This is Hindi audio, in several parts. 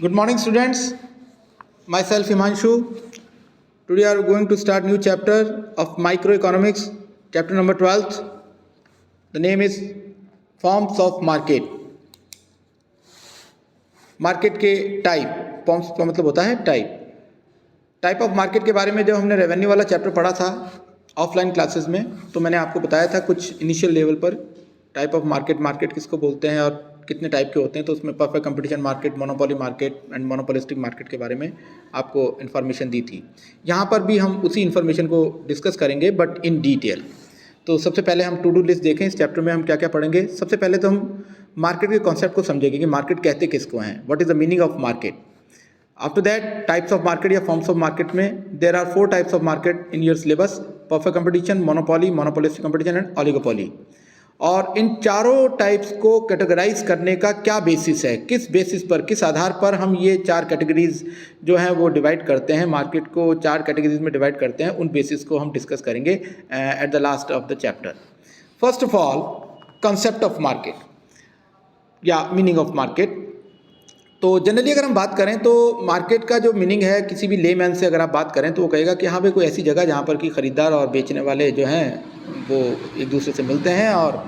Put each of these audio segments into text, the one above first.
Good morning, students. Myself Himanshu. Today we are going to start new chapter of microeconomics, chapter number 12. The name is forms of market. Market के टाइप, फॉर्म्स का मतलब होता है टाइप ऑफ मार्केट के बारे में जब हमने रेवेन्यू वाला चैप्टर पढ़ा था ऑफलाइन क्लासेस में, तो मैंने आपको बताया था कुछ इनिशियल लेवल पर टाइप ऑफ मार्केट किसको बोलते हैं और कितने टाइप के होते हैं। तो उसमें perfect competition market, monopoly market and monopolistic market के बारे में आपको इन्फॉर्मेशन दी थी। यहाँ पर भी हम उसी इन्फॉर्मेशन को डिस्कस करेंगे बट इन डिटेल। तो सबसे पहले हम टू डू लिस्ट देखें। इस चैप्टर में हम क्या क्या पढ़ेंगे। सबसे पहले तो हम मार्केट के कॉन्सेप्ट को समझेंगे कि मार्केट कहते किसको हैं, what is the meaning of market. After that types of market या फॉर्म्स ऑफ मार्केट में there are 4 types of market in your syllabus: perfect competition, monopoly, monopolistic competition and oligopoly. और इन चारों टाइप्स को कैटेगराइज करने का क्या बेसिस है, किस बेसिस पर, किस आधार पर हम ये 4 कैटेगरीज जो हैं वो डिवाइड करते हैं, मार्केट को 4 कैटेगरीज में डिवाइड करते हैं, उन बेसिस को हम डिस्कस करेंगे at the last of the chapter. First of all, concept of market या मीनिंग ऑफ मार्केट। तो जनरली अगर हम बात करें तो मार्केट का जो मीनिंग है, किसी भी लेमैन से अगर आप बात करें तो वो कहेगा कि हाँ भाई कोई ऐसी जगह जहाँ पर कि ख़रीदार और बेचने वाले जो हैं वो एक दूसरे से मिलते हैं और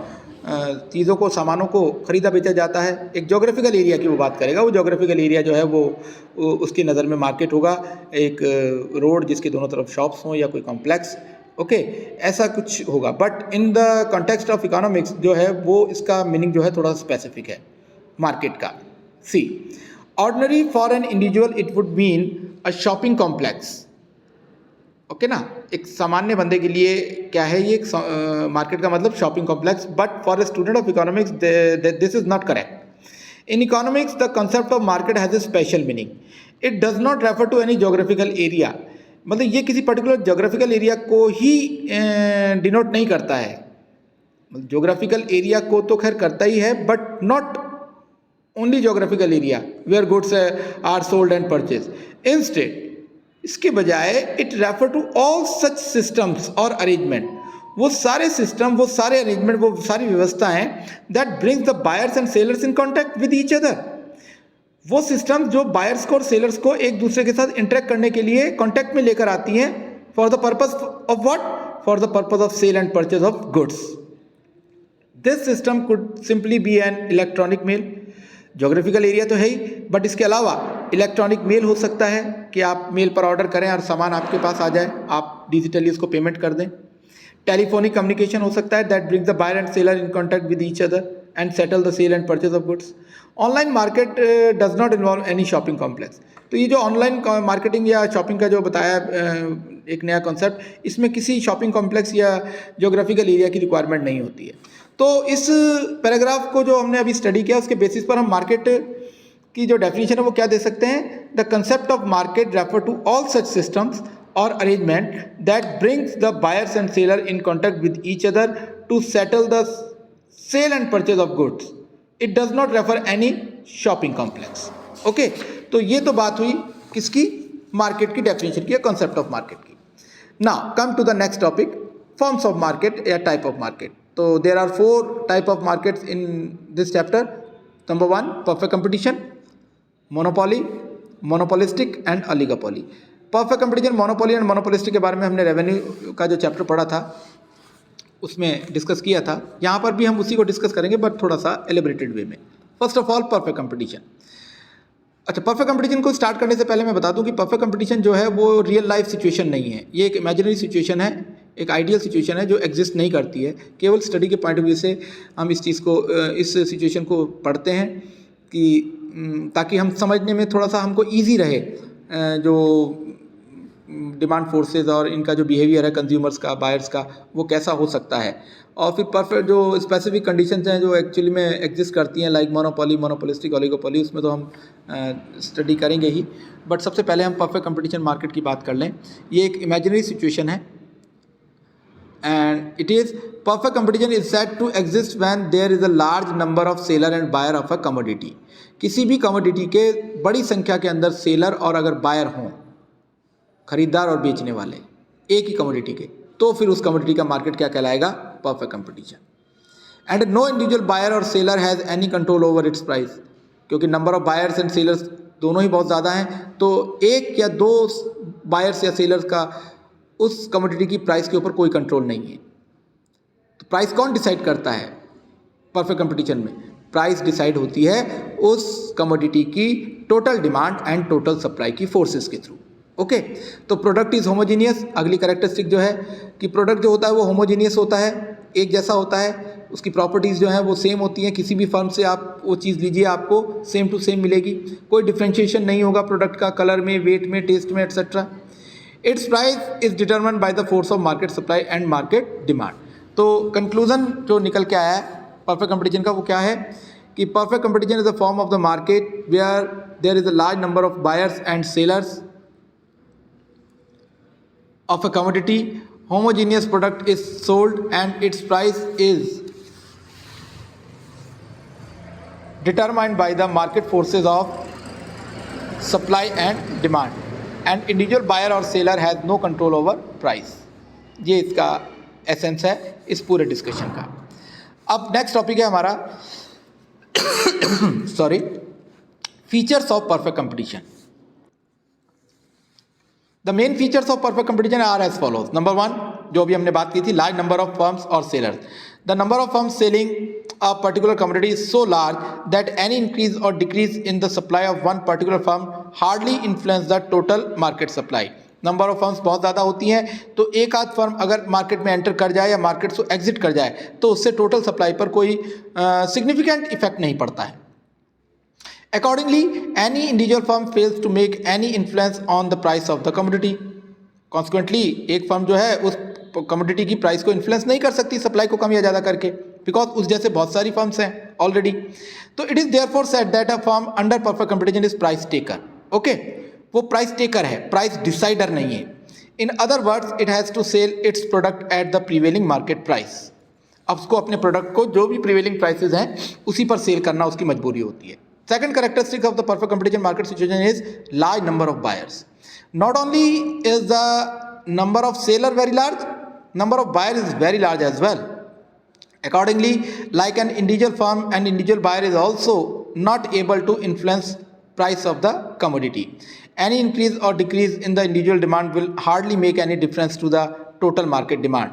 चीज़ों को, सामानों को ख़रीदा बेचा जाता है। एक जोग्राफिकल एरिया की वो बात करेगा। वो जोग्राफिकल एरिया जो है वो उसकी नज़र में मार्केट होगा। एक रोड जिसके दोनों तरफ शॉप्स हों या कोई कॉम्प्लेक्स, ओके, ऐसा कुछ होगा। But in the context of economics जो है वो इसका मीनिंग जो है थोड़ा स्पेसिफिक है मार्केट का। See, ordinary for an individual it would mean a shopping complex. Okay ना, एक सामान्य बंदे के लिए क्या है ये मार्केट का मतलब shopping complex. But for a student of economics this is not correct. In economics the concept of market has a special meaning. It does not refer to any geographical area. मतलब ये किसी पर्टिकुलर जोग्राफिकल एरिया को ही डिनोट नहीं करता है। जोग्राफिकल एरिया को तो खैर करता ही है, but not only geographical area where goods are sold and purchase. Instead, इसके बजाय it refer to all such systems और अरेंजमेंट, वो सारे सिस्टम, वो सारे अरेंजमेंट, वो सारी व्यवस्थाएं that brings the buyers and sellers in contact with each other. वो सिस्टम जो बायर्स को और सेलर्स को एक दूसरे के साथ इंटरेक्ट करने के लिए कॉन्टैक्ट में लेकर आती हैं for the purpose of what, for the purpose of sale and purchase of goods. This system could simply be an electronic mail. Geographical area तो है ही, बट इसके अलावा इलेक्ट्रॉनिक मेल हो सकता है कि आप मेल पर ऑर्डर करें और सामान आपके पास आ जाए, आप डिजिटली उसको पेमेंट कर दें। टेलीफोनिक कम्युनिकेशन हो सकता है that brings the buyer and seller in contact with each other and settle the sale and purchase of goods. Online market does not involve any shopping complex. तो ये जो ऑनलाइन मार्केटिंग या शॉपिंग का जो बताया एक नया कॉन्सेप्ट, इसमें किसी शॉपिंग कॉम्प्लेक्स या जोग्राफिकल एरिया की रिक्वायरमेंट नहीं होती है। तो इस पैराग्राफ को जो हमने अभी स्टडी किया उसके बेसिस पर हम मार्केट की जो डेफिनेशन है वो क्या दे सकते हैं। The concept of market refer to all such systems और arrangement that brings the buyers and seller in contact with each other to settle the sale and purchase of goods. It does not refer any shopping complex. Okay, तो ये तो बात हुई किसकी, मार्केट की डेफिनेशन की या कॉन्सेप्ट ऑफ मार्केट की। Now come to the next topic, forms of market या टाइप ऑफ मार्केट। तो there are 4 type of markets in this chapter. Number 1, perfect competition, monopoly, monopolistic and oligopoly. Perfect competition, monopoly and monopolistic के बारे में हमने रेवेन्यू का जो चैप्टर पढ़ा था उसमें डिस्कस किया था। यहाँ पर भी हम उसी को डिस्कस करेंगे बट थोड़ा सा एलिब्रेटेड वे में। First of all, perfect competition. अच्छा, परफेक्ट कंपटीशन को स्टार्ट करने से पहले मैं बता दूं कि परफेक्ट कंपटीशन जो है वो रियल लाइफ सिचुएशन नहीं है। ये एक इमेजिनरी सिचुएशन है, एक आइडियल सिचुएशन है जो एग्जिस्ट नहीं करती है। केवल स्टडी के पॉइंट ऑफ व्यू से हम इस चीज़ को, इस सिचुएशन को पढ़ते हैं कि ताकि हम समझने में थोड़ा सा हमको ईजी रहे जो डिमांड फोर्सेस और इनका जो बिहेवियर है कंज्यूमर्स का, बायर्स का, वो कैसा हो सकता है। और फिर परफेक्ट जो स्पेसिफिक कंडीशंस हैं जो एक्चुअली में एग्जिस्ट करती हैं, लाइक मोनोपोली, मोनोपोलिस्टिक, ओलिगोपोली, उसमें तो हम स्टडी करेंगे ही। बट सबसे पहले हम परफेक्ट कंपटीशन मार्केट की बात कर लें। ये एक इमेजिनरी सिचुएशन है and it is perfect competition is said to exist when there is a large number of seller and buyer of a commodity. किसी भी कमोडिटी के बड़ी संख्या के अंदर सेलर और अगर बायर हों, खरीदार और बेचने वाले एक ही कमोडिटी के, तो फिर उस कमोडिटी का मार्केट क्या कहलाएगा, perfect competition. And no individual buyer और seller has any control over its price, क्योंकि number of buyers and sellers दोनों ही बहुत ज़्यादा हैं, तो एक या दो बायर्स या सेलर्स का उस कमोडिटी की प्राइस के ऊपर कोई कंट्रोल नहीं है। तो प्राइस कौन डिसाइड करता है परफेक्ट कंपटीशन में? प्राइस डिसाइड होती है उस कमोडिटी की total demand and total supply की फोर्सेस के थ्रू। ओके, तो प्रोडक्ट इज होमोजीनियस। अगली कैरेक्टरिस्टिक जो है कि प्रोडक्ट जो होता है वो होमोजीनियस होता है, एक जैसा होता है, उसकी प्रॉपर्टीज़ जो हैं वो सेम होती हैं। किसी भी फर्म से आप वो चीज़ लीजिए आपको सेम टू सेम मिलेगी, कोई डिफ्रेंशिएशन नहीं होगा प्रोडक्ट का कलर में, वेट में, टेस्ट में, etcetera. It's price is determined by the force of market supply and market demand. तो कंक्लूजन जो निकल के आया है परफेक्ट कंपटीशन का वो क्या है कि perfect competition is a form of the market where there is a large number of buyers and sellers of a commodity. Homogeneous product is sold and its price is determined by the market forces of supply and demand, and individual buyer or seller has no control over price. ये इसका एसेंस है इस पूरे डिस्कशन का। अब नेक्स्ट टॉपिक है हमारा sorry, features of perfect competition. The main features of perfect competition are as follows. Number 1 जो अभी हमने बात की थी, लार्ज नंबर ऑफ फर्म्स और sellers. The number of firms selling a particular commodity is so large that any increase और decrease in the supply of one particular firm hardly influence the total market supply. Number of firms बहुत ज़्यादा होती हैं तो एक आध फर्म अगर मार्केट में एंटर कर जाए या मार्केट से एग्जिट कर जाए तो उससे टोटल सप्लाई पर कोई सिग्निफिकेंट इफेक्ट नहीं पड़ता है। Accordingly, any individual firm fails to make any influence on the price of the commodity. Consequently, एक फर्म जो है उस कमोडिटी की प्राइस को इन्फ्लुएंस नहीं कर सकती सप्लाई को कम या ज़्यादा करके, बिकॉज उस जैसे बहुत सारी फर्म्स हैं ऑलरेडी। तो it is therefore said that a firm under perfect competition is price taker. Okay, वो प्राइस टेकर है, प्राइस डिसाइडर नहीं है। In other words it has to sell its product at the prevailing market price. अब उसको अपने प्रोडक्ट को जो भी प्रीवेलिंग प्राइसेज हैं उसी पर सेल करना उसकी मजबूरी होती है। Second characteristic of the perfect competition market situation is large number of buyers. Not only is the number of seller very large, number of buyers is very large as well. Accordingly, like an individual firm, an individual buyer is also not able to influence price of the commodity. Any increase or decrease in the individual demand will hardly make any difference to the total market demand.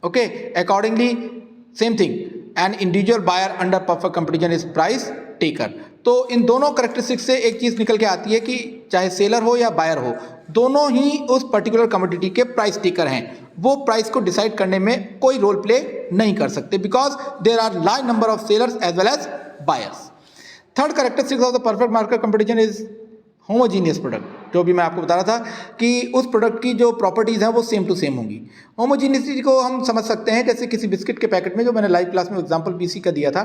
Okay, accordingly, same thing. An individual buyer under perfect competition is price taker. तो इन दोनों करेक्टरिस्टिक्स से एक चीज़ निकल के आती है कि चाहे सेलर हो या बायर हो, दोनों ही उस पर्टिकुलर कमोडिटी के प्राइस टेकर हैं। वो प्राइस को डिसाइड करने में कोई रोल प्ले नहीं कर सकते because there are large number of sellers as well as buyers. Third characteristics of the perfect market competition is homogeneous product. जो भी मैं आपको बता रहा था कि उस प्रोडक्ट की जो प्रॉपर्टीज़ हैं वो सेम टू सेम होंगी। होमोजीनियसिटी को हम समझ सकते हैं जैसे किसी बिस्किट के पैकेट में, जो मैंने लाइव क्लास में एग्जांपल पीसी का दिया था,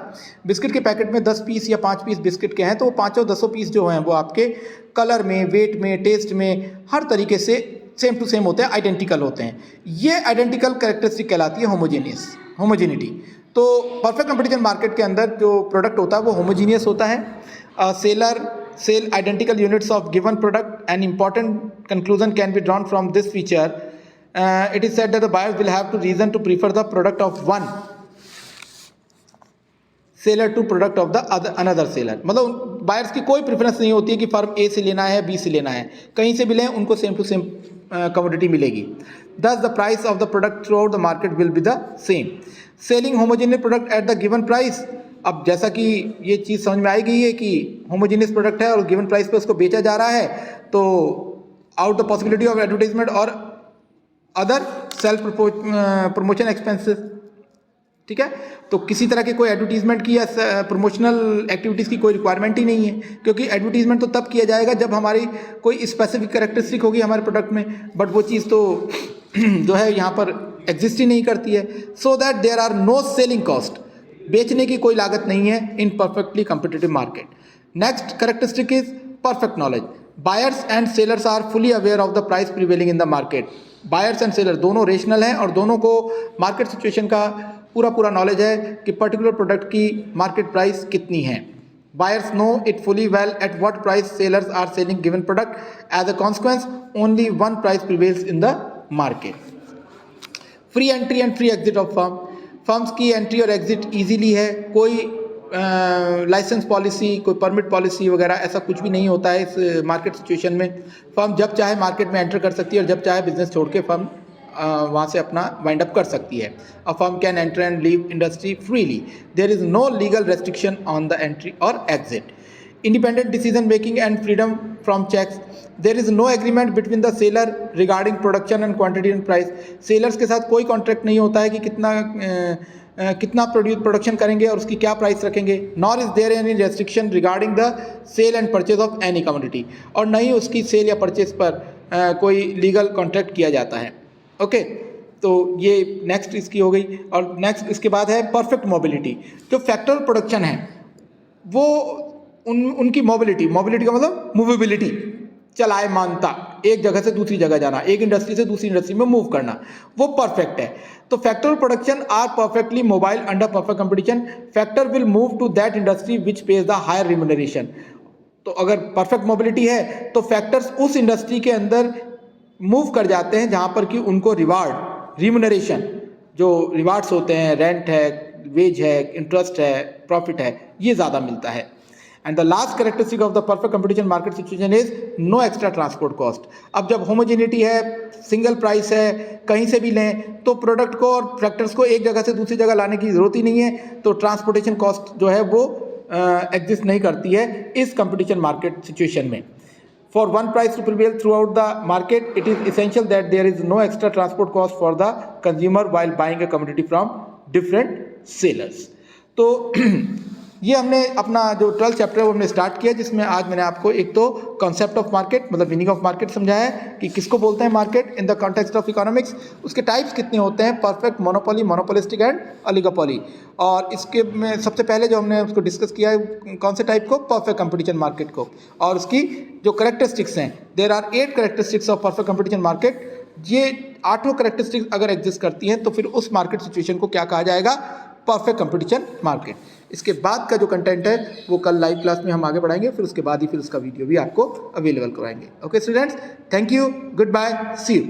बिस्किट के पैकेट में 10 पीस या 5 पीस बिस्किट के हैं तो वो 5-10 पीस जो हैं वो आपके कलर में, वेट में, टेस्ट में, हर तरीके से सेम टू सेम होते हैं, आइडेंटिकल होते हैं। ये आइडेंटिकल कैरेक्टरिस्टिक कहलाती है होमोजीनिटी। तो परफेक्ट कंपटीशन मार्केट के अंदर जो प्रोडक्ट होता है वो होमोजीनियस होता है। Seller sell identical units of given product. An important conclusion can be drawn from this feature. It is said that the buyers will have to reason to prefer the product of one seller to product of the another seller. मतलब बायर्स की कोई प्रेफरेंस नहीं होती है कि फर्म ए से लेना है, बी से लेना है, कहीं से भी लें उनको सेम टू सेम कमोडिटी मिलेगी। Thus the price of the product throughout the market will be the same. Selling homogeneous product at the given price. अब जैसा कि ये चीज़ समझ में आई गई है कि होमोजीनियस प्रोडक्ट है और गिवन प्राइस पे उसको बेचा जा रहा है, तो out the possibility of advertisement और अदर सेल्फ प्रमोशन एक्सपेंसेस, ठीक है। तो किसी तरह के कोई एडवर्टीजमेंट की या प्रमोशनल एक्टिविटीज़ की कोई रिक्वायरमेंट ही नहीं है, क्योंकि एडवर्टीजमेंट तो तब किया जाएगा जब हमारी कोई स्पेसिफिक कैरेक्टरिस्टिक होगी हमारे प्रोडक्ट में, बट वो चीज़ तो जो है यहाँ पर एग्जिस्ट ही नहीं करती है। So that there are no selling cost, बेचने की कोई लागत नहीं है in perfectly competitive market. Next characteristic is perfect knowledge. Buyers and sellers are fully aware of the price prevailing in the market. Buyers and seller दोनों रेशनल हैं और दोनों को मार्केट सिचुएशन का पूरा नॉलेज है कि पर्टिकुलर प्रोडक्ट की मार्केट प्राइस कितनी है। Buyers know it fully well at what price sellers are selling given product. As a consequence, only one price prevails in the market. Free entry and free exit of firm. Firms की एंट्री और एग्जिट ईजीली है, कोई लाइसेंस पॉलिसी, कोई परमिट पॉलिसी वगैरह ऐसा कुछ भी नहीं होता है इस मार्केट सिचुएशन में। फर्म जब चाहे मार्केट में एंटर कर सकती है और जब चाहे बिजनेस छोड़ के फर्म वहाँ से अपना वाइंड अप कर सकती है। A firm can enter and leave industry freely, there is no legal restriction on the entry और exit. Independent decision making and freedom from checks. There is no agreement between the seller regarding production and quantity and price. Sellers के साथ कोई कॉन्ट्रैक्ट नहीं होता है कि कितना प्रोडक्शन करेंगे और उसकी क्या प्राइस रखेंगे। Nor is there any restriction regarding the sale and purchase of any commodity, और नहीं उसकी सेल या परचेज पर कोई लीगल कॉन्ट्रैक्ट किया जाता है। ओके, तो ये नेक्स्ट इसकी हो गई। और नेक्स्ट इसके बाद है परफेक्ट मोबिलिटी। जो फैक्टर प्रोडक्शन है वो उनकी मोबिलिटी का मतलब मूवेबिलिटी, चलाए मानता, एक जगह से दूसरी जगह जाना, एक इंडस्ट्री से दूसरी इंडस्ट्री में मूव करना, वो परफेक्ट है। तो factor production are perfectly mobile under perfect competition. Factor will move to that industry which pays the higher remuneration. तो अगर परफेक्ट मोबिलिटी है तो फैक्टर्स उस इंडस्ट्री के अंदर मूव कर जाते हैं जहाँ पर कि उनको रिवार्ड, रिम्यूनरेशन, जो रिवार्ड्स होते हैं, रेंट है, वेज है, इंटरेस्ट है, प्रॉफिट है, ये ज़्यादा मिलता है। And the last characteristic of the perfect competition market situation is no extra transport cost. अब जब होमोजेनिटी है, सिंगल प्राइस है, कहीं से भी लें तो प्रोडक्ट को और फैक्टर्स को एक जगह से दूसरी जगह लाने की ज़रूरत ही नहीं है, तो ट्रांसपोर्टेशन कॉस्ट जो है वो एग्जिस्ट नहीं करती है इस कंपटीशन मार्केट सिचुएशन में। For one price to prevail throughout the market, it is essential that there is no extra transport cost for the consumer while buying a commodity from different sellers. तो ये हमने अपना जो 12th चैप्टर है वो हमने स्टार्ट किया, जिसमें आज मैंने आपको एक तो कॉन्सेप्ट ऑफ मार्केट मतलब मीनिंग ऑफ मार्केट समझाया है कि किसको बोलते हैं market in the context of economics, उसके टाइप्स कितने होते हैं, perfect, monopoly, monopolistic and oligopoly. और इसके में सबसे पहले जो हमने उसको डिस्कस किया है कौन से टाइप को, परफेक्ट कंपटीशन मार्केट को, और उसकी जो करेक्टरिस्टिक्स हैं, there are 8 characteristics of perfect competition market. ये 8 करेक्टरिस्टिक्स अगर एग्जिस्ट करती हैं तो फिर उस मार्केट सिचुएशन को क्या कहा जाएगा, परफेक्ट कंपटीशन मार्केट। इसके बाद का जो कंटेंट है वो कल लाइव क्लास में हम आगे बढ़ाएंगे, फिर उसके बाद ही फिर उसका वीडियो भी आपको अवेलेबल कराएंगे। Okay students, thank you, goodbye, see you.